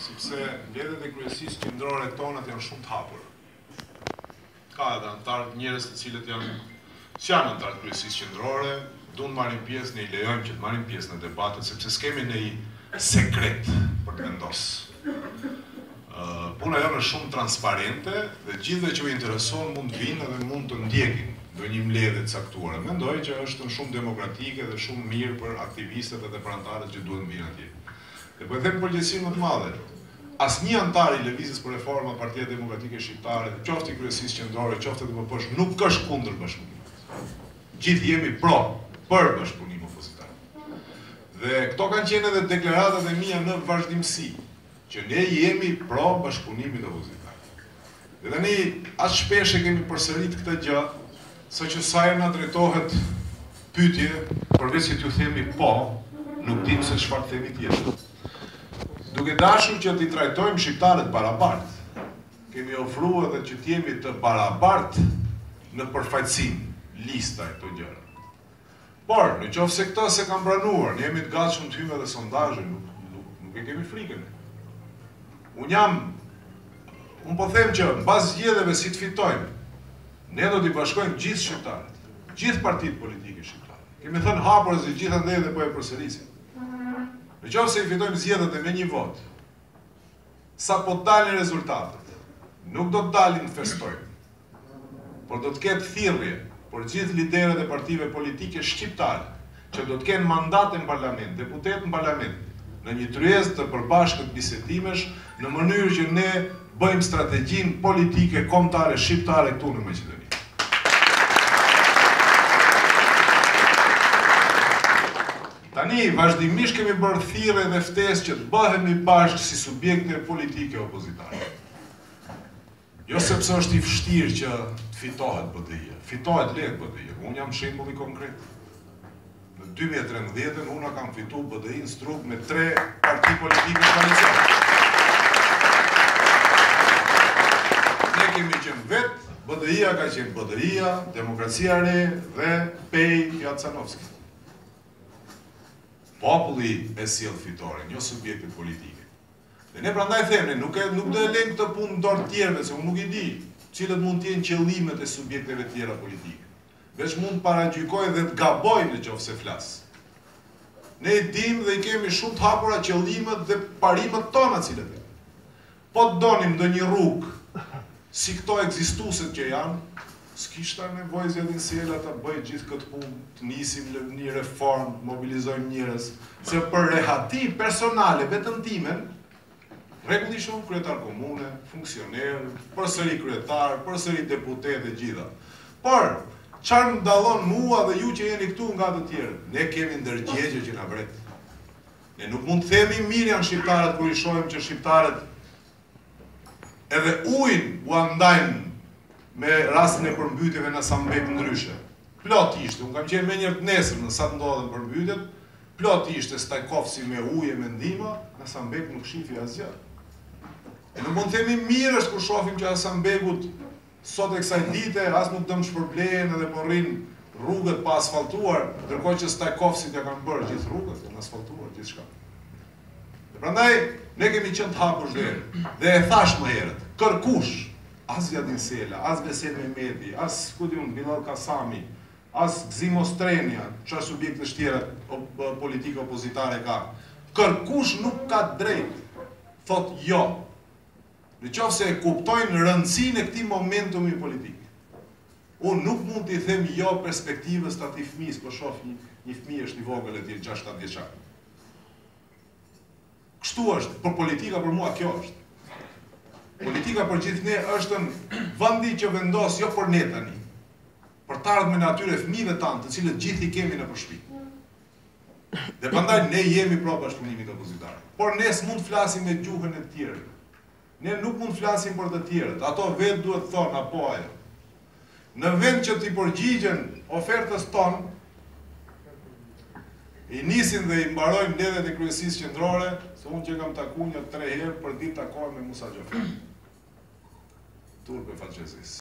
sepse mbledhjet e kryesisë qendrore tonat janë shumë të hapura. Ka edhe antarë, njerëz të cilët janë antarë të kryesisë qendrore, duan të marrin pjesë, ne I lejojmë që të marrin pjesë në debatet, sepse s'kemi ndonjë sekret për të vendosur. Puna jonë është shumë transparente dhe gjithëve që u intereson mund të vinë dhe mund të ndjekin ndonjë mbledhje të caktuar. Mendoj që është shumë demokratike dhe shumë mirë për aktivistët dhe për antarët që duhen të vinë atje. Dhe po e them përgjegjësinë më të madhe. Asnjë antar I Lëvizjes për Reforma, Partia Demokratike Shqiptare, qoftë I kryesisë qendrore, qoftë DPP-s, nuk është kundër bashkëpunimit. Gjithë jemi për bashkëpunim opozitar. Dhe këto kanë qenë edhe deklaratat e mia në vazhdimsi, që ne jemi pro bashkëpunimit opozitar. Dhe tani as shpesh e kemi përsërit këtë gjë, saqë sa na drejtohet pyetje, përveç se t'ju themi po, nuk dim se çfarë themi tjetër. Duke dashur që t'i trajtojmë shqiptarët barabartë, kemi ofruar edhe që t'jemi të barabartë në përfaqësim, lista e këto gjëra. Por, në qoftë se këto se kanë pranuar, ne jemi të gatshëm të hyjmë edhe sondazhe, nuk e kemi frikën. Unë po them që mbas zgjedhjeve si të fitojmë, ne do t'i bashkojmë gjithë shqiptarët, gjithë partitë politike shqiptare. Kemi thënë hapur se gjithandej dhe po e përsërisim. Në qoftë se I fitojmë zgjedhjet me një vot, sa po dalin rezultatet, nuk do të dalin të festojmë, por do të ketë thirrje për gjithë liderët e partive politike shqiptare, që do të kenë mandate në parlament, deputet në parlament, në një tryezë të përbashkët bisedimesh, në mënyrë që ne bëjmë strategjinë politike kombëtare shqiptare këtu në Maqedoni. Tani, vazhdimisht kemi bërë thirrje dhe ftesë që të bëhemi bashkë si subjekte politike opozitare. Jo sepse është I vështirë që të fitohet BDI-ja. Fitohet lehtë BDI-ja. Unë jam shembull I konkret. Në 2013 unë kam fituar BDI-n struk me 3 parti politike koalicion. Ne kemi qenë vetë, BDI-ja ka qenë BDI-ja, Demokracia e Re dhe Pej Jacanovski. Populli e sjell fitoren, jo subjektet politike. Dhe ne prandaj them, nuk do e lejmë këtë punë në dorë të tjerëve, se unë nuk I di cilët mund të jenë qëllimet e subjekteve tjera politike. Veç mund të paragjykoj dhe të gaboj në qoftë se flas. Ne I dim dhe I kemi shumë të hapura qëllimet dhe parimet tona cilët janë. Po të donim ndonjë rrugë si këto ekzistueset që janë, s'kishta nevojë zgjedhjen Sjela ta bëjë gjithë këtë punë, të nisim një reformë, mobilizojmë njerëz, se për rehati personale vetëm timen, rregullisht kryetar komune, funksioner, përsëri kryetar, përsëri deputet e gjitha. Por, çfarë më dallon mua dhe ju që jeni këtu nga të tjerët? Ne kemi ndërgjegje që na vret. Ne nuk mund të themi mirë janë shqiptarët kur I shohim që shqiptarët edhe ujin u andajnë me rastin e përmbytjeve në Sambek ndryshe. Plot ishte, unë kam qenë me njërë të nesër në sa të ndodhen përmbytjet, plot ishte Stajkovsi me ujë e me ndihmë, në Sambek nuk shifi asgjë. E nuk mund të themi mirë është kur shohim që Sambekut sot e kësaj dite as nuk dëm shpërblehen edhe po rrin rrugët pa asfaltuar, ndërkohë që Stajkovsit ja kanë bërë gjithë rrugët, janë asfaltuar gjithçka. Dhe prandaj ne kemi qenë të hapur çdo dhe e thash më herët, kërkush as Vjadin Sela, as Veselj Mehmeti, as Bilal Kasami, as Gzim Ostrenja, çfarë subjekte tjera politike opozitare ka. Kërkush nuk ka drejt, thot jo. Në qoftë se e kuptojnë rëndësinë e këtij momentumi politik. Unë nuk mund t'i them jo perspektivës të atij fëmijës, po shoh një fëmijë është I vogël e tillë 6-7 vjeçar. Kështu është, për politika për mua kjo është. Politika për gjithë ne është vendi që vendos jo për ne tani, për të ardhmen e atyre fëmijëve tanë, të cilët gjithë I kemi në shtëpi. Dhe prandaj ne jemi pro bashkëpunimit opozitar. Por ne s'mund të flasim me gjuhën e të tjerëve. Ne nuk mund të flasim për të tjerët. Ato vetë duhet të thonë apo ajo. Në vend që t'i përgjigjen ofertës tonë, I nisin dhe I mbarojnë mbledhjet e kryesisë qendrore, se unë që kam takuar 3 herë për ditë takohem me Musa Xhafer. Turpe Falçezis.